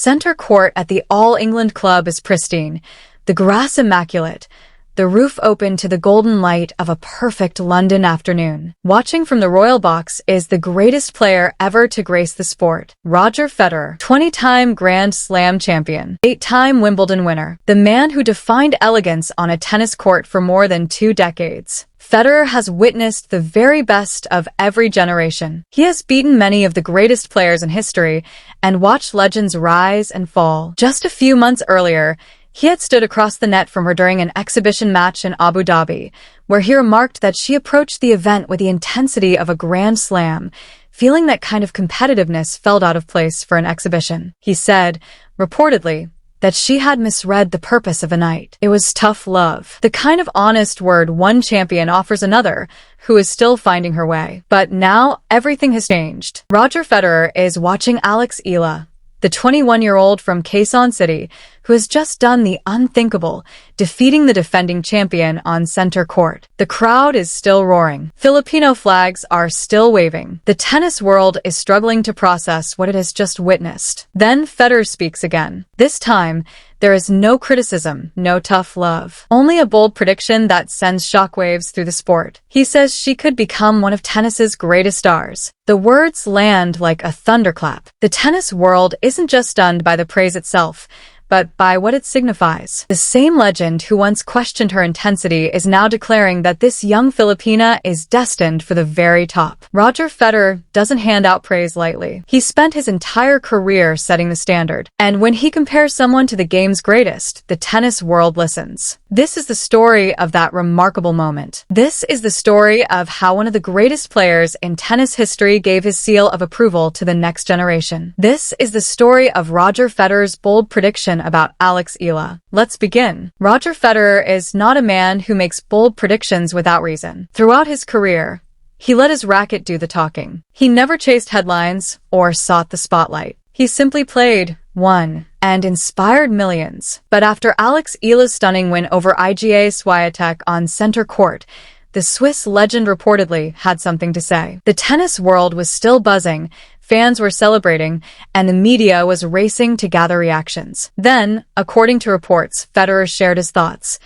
Center court at the All England Club is pristine, the grass immaculate, the roof open to the golden light of a perfect London afternoon. Watching from the royal box is the greatest player ever to grace the sport, Roger Federer, 20-time Grand Slam champion, 8-time Wimbledon winner, the man who defined elegance on a tennis court for more than 2 decades. Federer has witnessed the very best of every generation. He has beaten many of the greatest players in history and watched legends rise and fall. Just a few months earlier, he had stood across the net from her during an exhibition match in Abu Dhabi, where he remarked that she approached the event with the intensity of a Grand Slam, feeling that kind of competitiveness felt out of place for an exhibition. He said, reportedly, that she had misread the purpose of a night. It was tough love, the kind of honest word one champion offers another, who is still finding her way. But now, everything has changed. Roger Federer is watching Alex Eala, the 21-year-old from Quezon City, who has just done the unthinkable, defeating the defending champion on center court. The crowd is still roaring. Filipino flags are still waving. The tennis world is struggling to process what it has just witnessed. Then Federer speaks again. This time, there is no criticism, no tough love. Only a bold prediction that sends shockwaves through the sport. He says she could become one of tennis's greatest stars. The words land like a thunderclap. The tennis world isn't just stunned by the praise itself, but by what it signifies. The same legend who once questioned her intensity is now declaring that this young Filipina is destined for the very top. Roger Federer doesn't hand out praise lightly. He spent his entire career setting the standard, and when he compares someone to the game's greatest, the tennis world listens. This is the story of that remarkable moment. This is the story of how one of the greatest players in tennis history gave his seal of approval to the next generation. This is the story of Roger Federer's bold prediction about Alex Eala. Let's begin. Roger Federer is not a man who makes bold predictions without reason. Throughout his career, he let his racket do the talking. He never chased headlines or sought the spotlight. He simply played, won, and inspired millions. But after Alex Eala's stunning win over Iga Swiatek on center court, the Swiss legend reportedly had something to say. The tennis world was still buzzing, fans were celebrating, and the media was racing to gather reactions. Then, according to reports, Federer shared his thoughts.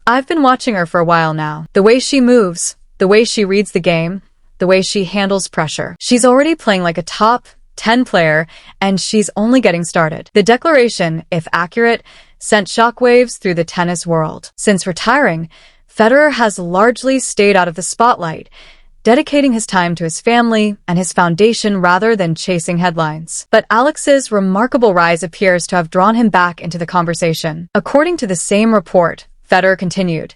I've been watching her for a while now. The way she moves, the way she reads the game, the way she handles pressure. She's already playing like a top 10 player, and she's only getting started. The declaration, if accurate, sent shockwaves through the tennis world. Since retiring, Federer has largely stayed out of the spotlight, dedicating his time to his family and his foundation rather than chasing headlines. But Alex's remarkable rise appears to have drawn him back into the conversation. According to the same report, Federer continued,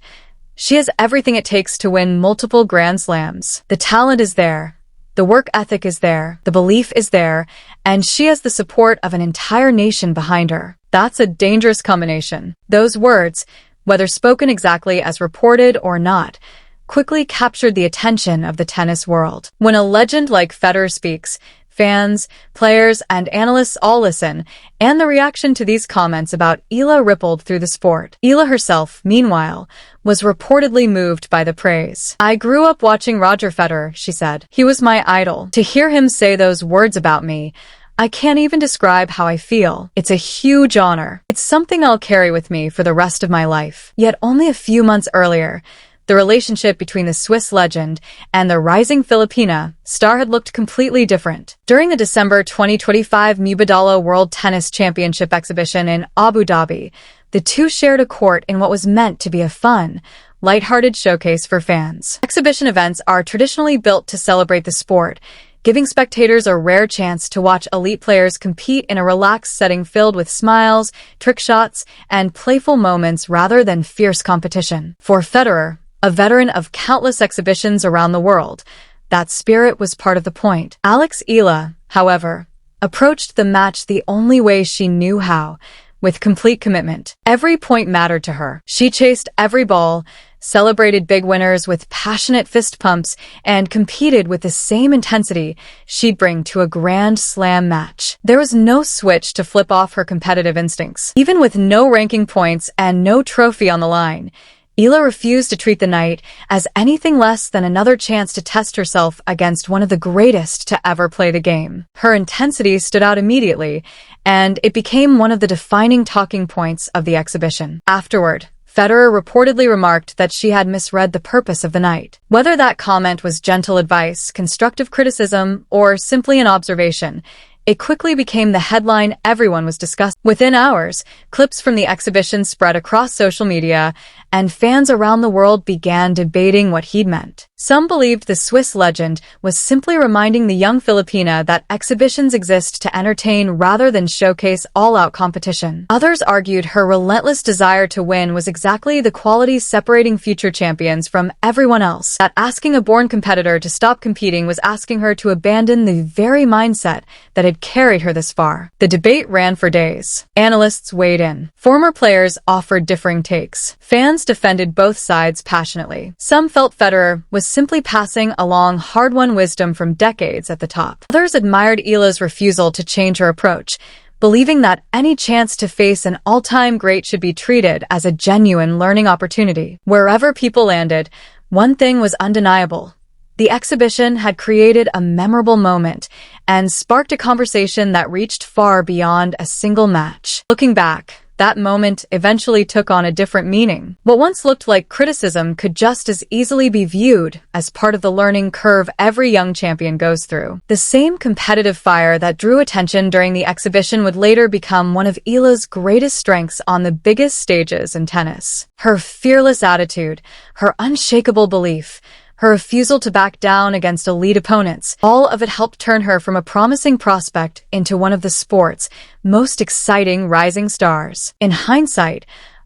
she has everything it takes to win multiple Grand Slams. The talent is there, the work ethic is there, the belief is there, and she has the support of an entire nation behind her. That's a dangerous combination. Those words, whether spoken exactly as reported or not, quickly captured the attention of the tennis world. When a legend like Federer speaks, fans, players, and analysts all listen, and the reaction to these comments about Eala rippled through the sport. Eala herself, meanwhile, was reportedly moved by the praise. I grew up watching Roger Federer, she said. He was my idol. To hear him say those words about me, I can't even describe how I feel. It's a huge honor. It's something I'll carry with me for the rest of my life. Yet only a few months earlier, the relationship between the Swiss legend and the rising Filipina star had looked completely different. During the December 2025 Mubadala World Tennis Championship exhibition in Abu Dhabi, the two shared a court in what was meant to be a fun, lighthearted showcase for fans. Exhibition events are traditionally built to celebrate the sport, giving spectators a rare chance to watch elite players compete in a relaxed setting filled with smiles, trick shots, and playful moments rather than fierce competition. For Federer, a veteran of countless exhibitions around the world, that spirit was part of the point. Alex Eala, however, approached the match the only way she knew how, with complete commitment. Every point mattered to her. She chased every ball, celebrated big winners with passionate fist pumps, and competed with the same intensity she'd bring to a Grand Slam match. There was no switch to flip off her competitive instincts. Even with no ranking points and no trophy on the line, Eala refused to treat the night as anything less than another chance to test herself against one of the greatest to ever play the game. Her intensity stood out immediately, and it became one of the defining talking points of the exhibition. Afterward, Federer reportedly remarked that she had misread the purpose of the night. Whether that comment was gentle advice, constructive criticism, or simply an observation, it quickly became the headline everyone was discussing. Within hours, clips from the exhibition spread across social media, and fans around the world began debating what he'd meant. Some believed the Swiss legend was simply reminding the young Filipina that exhibitions exist to entertain rather than showcase all-out competition. Others argued her relentless desire to win was exactly the quality separating future champions from everyone else, that asking a born competitor to stop competing was asking her to abandon the very mindset that had carried her this far. The debate ran for days. Analysts weighed in. Former players offered differing takes. Fans defended both sides passionately. Some felt Federer was simply passing along hard-won wisdom from decades at the top. Others admired Eala's refusal to change her approach, believing that any chance to face an all-time great should be treated as a genuine learning opportunity. Wherever people landed, one thing was undeniable. The exhibition had created a memorable moment and sparked a conversation that reached far beyond a single match. Looking back, that moment eventually took on a different meaning. What once looked like criticism could just as easily be viewed as part of the learning curve every young champion goes through. The same competitive fire that drew attention during the exhibition would later become one of Eala's greatest strengths on the biggest stages in tennis. Her fearless attitude, her unshakable belief, her refusal to back down against elite opponents, all of it helped turn her from a promising prospect into one of the sport's most exciting rising stars. In hindsight,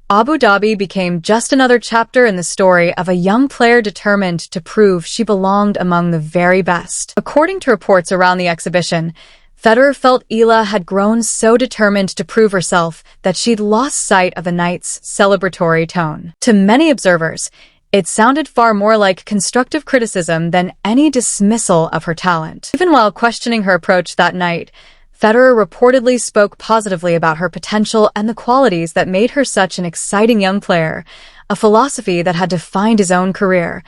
Abu Dhabi became just another chapter in the story of a young player determined to prove she belonged among the very best. According to reports around the exhibition, Federer felt Eala had grown so determined to prove herself that she'd lost sight of the night's celebratory tone. To many observers, it sounded far more like constructive criticism than any dismissal of her talent. Even while questioning her approach that night, Federer reportedly spoke positively about her potential and the qualities that made her such an exciting young player, a philosophy that had defined his own career,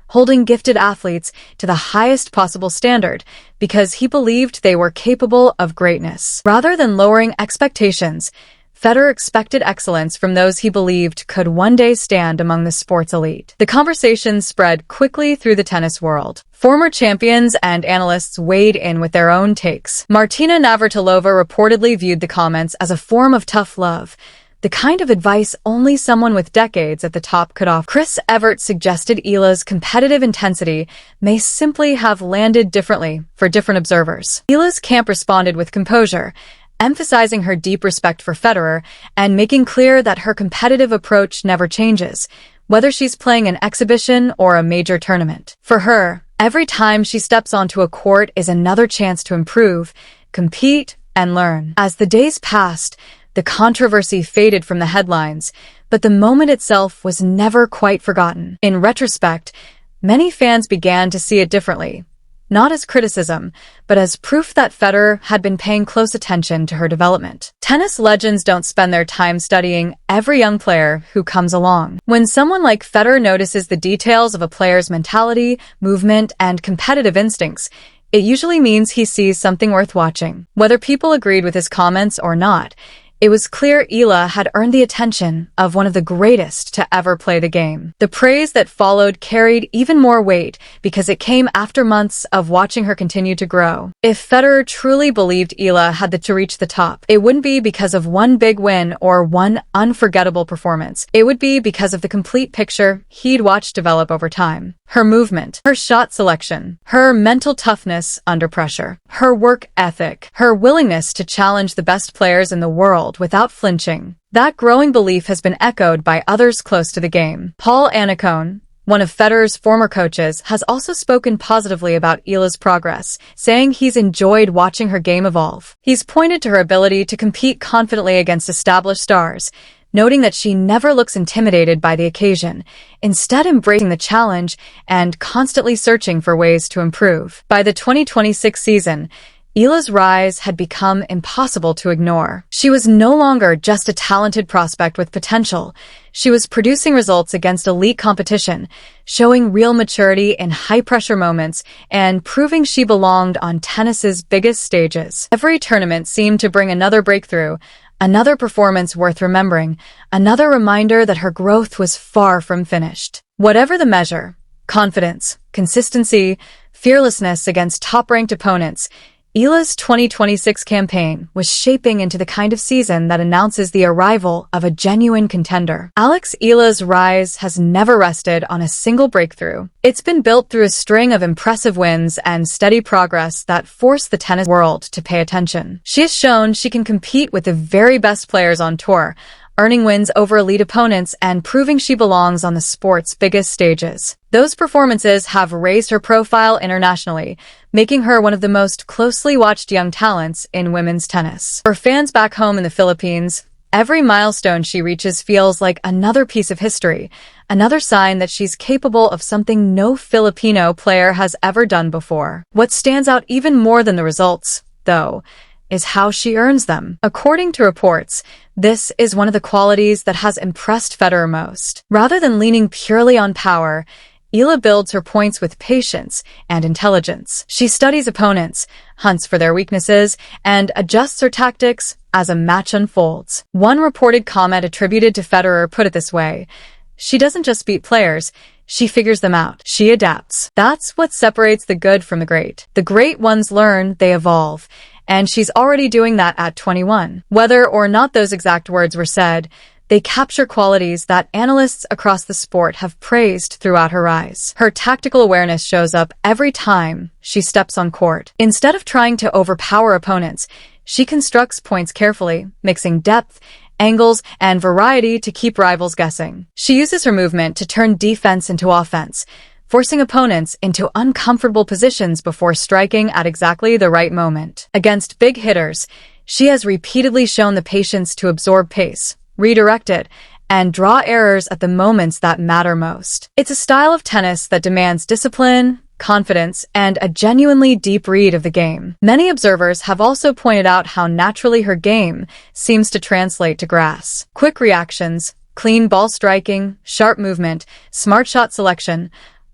holding gifted athletes to the highest possible standard because he believed they were capable of greatness. Rather than lowering expectations, Federer expected excellence from those he believed could one day stand among the sport's elite. The conversation spread quickly through the tennis world. Former champions and analysts weighed in with their own takes. Martina Navratilova reportedly viewed the comments as a form of tough love, the kind of advice only someone with decades at the top could offer. Chris Evert suggested Eala's competitive intensity may simply have landed differently for different observers. Eala's camp responded with composure, emphasizing her deep respect for Federer and making clear that her competitive approach never changes, whether she's playing an exhibition or a major tournament. For her, every time she steps onto a court is another chance to improve, compete, and learn. As the days passed, the controversy faded from the headlines, but the moment itself was never quite forgotten. In retrospect, many fans began to see it differently. Not as criticism, but as proof that Federer had been paying close attention to her development. Tennis legends don't spend their time studying every young player who comes along. When someone like Federer notices the details of a player's mentality, movement, and competitive instincts, it usually means he sees something worth watching. Whether people agreed with his comments or not, it was clear Eala had earned the attention of one of the greatest to ever play the game. The praise that followed carried even more weight because it came after months of watching her continue to grow. If Federer truly believed Eala had to reach the top, it wouldn't be because of one big win or one unforgettable performance. It would be because of the complete picture he'd watched develop over time. Her movement, her shot selection, her mental toughness under pressure, her work ethic, her willingness to challenge the best players in the world without flinching. That growing belief has been echoed by others close to the game. Paul Annacone, one of Federer's former coaches, has also spoken positively about Eala's progress, saying he's enjoyed watching her game evolve. He's pointed to her ability to compete confidently against established stars, noting that she never looks intimidated by the occasion, instead embracing the challenge and constantly searching for ways to improve. By the 2026 season, Eala's rise had become impossible to ignore. She was no longer just a talented prospect with potential. She was producing results against elite competition, showing real maturity in high-pressure moments, and proving she belonged on tennis's biggest stages. Every tournament seemed to bring another breakthrough, another performance worth remembering, another reminder that her growth was far from finished. Whatever the measure, confidence, consistency, fearlessness against top-ranked opponents, Eala's 2026 campaign was shaping into the kind of season that announces the arrival of a genuine contender. Alex Eala's rise has never rested on a single breakthrough. It's been built through a string of impressive wins and steady progress that force the tennis world to pay attention. She has shown she can compete with the very best players on tour, earning wins over elite opponents and proving she belongs on the sport's biggest stages. Those performances have raised her profile internationally, making her one of the most closely watched young talents in women's tennis. For fans back home in the Philippines, every milestone she reaches feels like another piece of history, another sign that she's capable of something no Filipino player has ever done before. What stands out even more than the results, though, is how she earns them. According to reports, this is one of the qualities that has impressed Federer most. Rather than leaning purely on power, Eala builds her points with patience and intelligence. She studies opponents, hunts for their weaknesses, and adjusts her tactics as a match unfolds. One reported comment attributed to Federer put it this way: "She doesn't just beat players, she figures them out. She adapts." That's what separates the good from the great. The great ones learn, they evolve. And she's already doing that at 21. Whether or not those exact words were said, they capture qualities that analysts across the sport have praised throughout her rise. Her tactical awareness shows up every time she steps on court. Instead of trying to overpower opponents, she constructs points carefully, mixing depth, angles, and variety to keep rivals guessing. She uses her movement to turn defense into offense, forcing opponents into uncomfortable positions before striking at exactly the right moment. Against big hitters, she has repeatedly shown the patience to absorb pace, redirect it, and draw errors at the moments that matter most. It's a style of tennis that demands discipline, confidence, and a genuinely deep read of the game. Many observers have also pointed out how naturally her game seems to translate to grass. Quick reactions, clean ball striking, sharp movement, smart shot selection,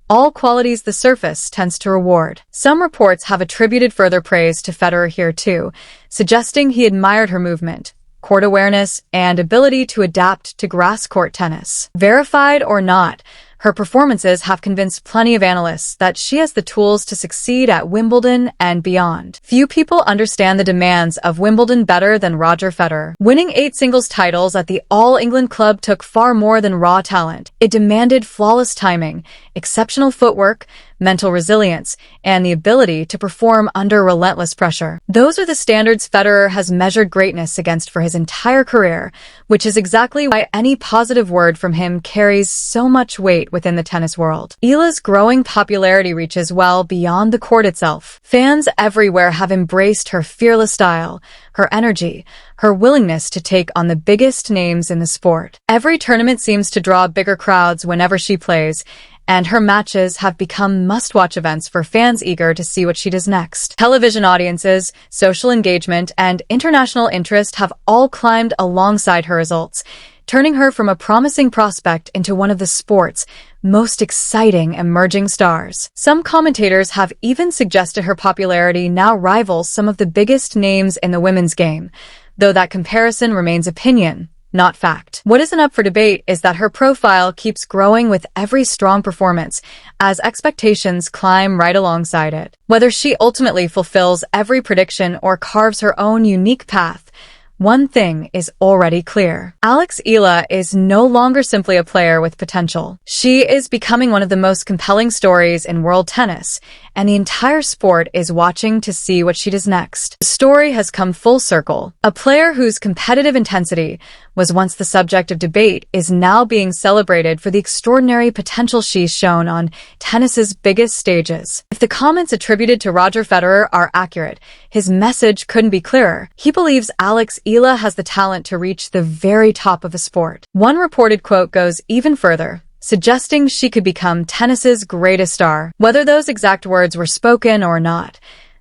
all qualities the surface tends to reward. Some reports have attributed further praise to Federer here too, suggesting he admired her movement, court awareness, and ability to adapt to grass court tennis. Verified or not, her performances have convinced plenty of analysts that she has the tools to succeed at Wimbledon and beyond. Few people understand the demands of Wimbledon better than Roger Federer. Winning 8 singles titles at the All England club took far more than raw talent. It demanded flawless timing, exceptional footwork, mental resilience, and the ability to perform under relentless pressure. Those are the standards Federer has measured greatness against for his entire career, which is exactly why any positive word from him carries so much weight within the tennis world. Eala's growing popularity reaches well beyond the court itself. Fans everywhere have embraced her fearless style, her energy, her willingness to take on the biggest names in the sport. Every tournament seems to draw bigger crowds whenever she plays, and her matches have become must-watch events for fans eager to see what she does next. Television audiences, social engagement, and international interest have all climbed alongside her results, turning her from a promising prospect into one of the sport's most exciting emerging stars. Some commentators have even suggested her popularity now rivals some of the biggest names in the women's game, though that comparison remains opinion, not fact. What isn't up for debate is that her profile keeps growing with every strong performance, as expectations climb right alongside it. Whether she ultimately fulfills every prediction or carves her own unique path, one thing is already clear. Alex Eala is no longer simply a player with potential. She is becoming one of the most compelling stories in world tennis, and the entire sport is watching to see what she does next. The story has come full circle. A player whose competitive intensity was once the subject of debate is now being celebrated for the extraordinary potential she's shown on tennis's biggest stages. If the comments attributed to Roger Federer are accurate, his message couldn't be clearer. He believes Alex Eala has the talent to reach the very top of a sport. One reported quote goes even further, suggesting she could become tennis's greatest star. Whether those exact words were spoken or not,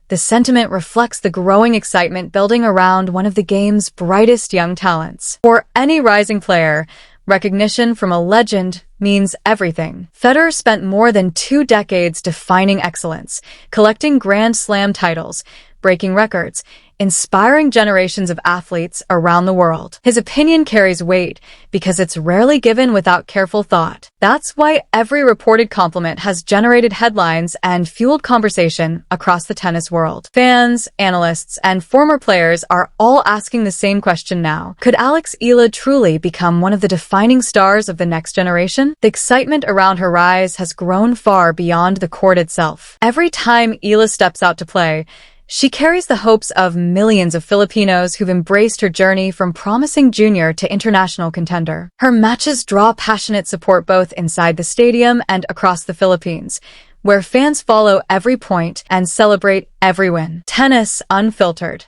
The sentiment reflects the growing excitement building around one of the game's brightest young talents. For any rising player, recognition from a legend means everything. Federer spent more than 2 decades defining excellence, collecting Grand Slam titles, breaking records, inspiring generations of athletes around the world. His opinion carries weight because it's rarely given without careful thought. That's why every reported compliment has generated headlines and fueled conversation across the tennis world. Fans, analysts, and former players are all asking the same question now. Could Alex Eala truly become one of the defining stars of the next generation? The excitement around her rise has grown far beyond the court itself. Every time Eala steps out to play, she carries the hopes of millions of Filipinos who've embraced her journey from promising junior to international contender. Her matches draw passionate support both inside the stadium and across the Philippines, where fans follow every point and celebrate every win. Tennis Unfiltered.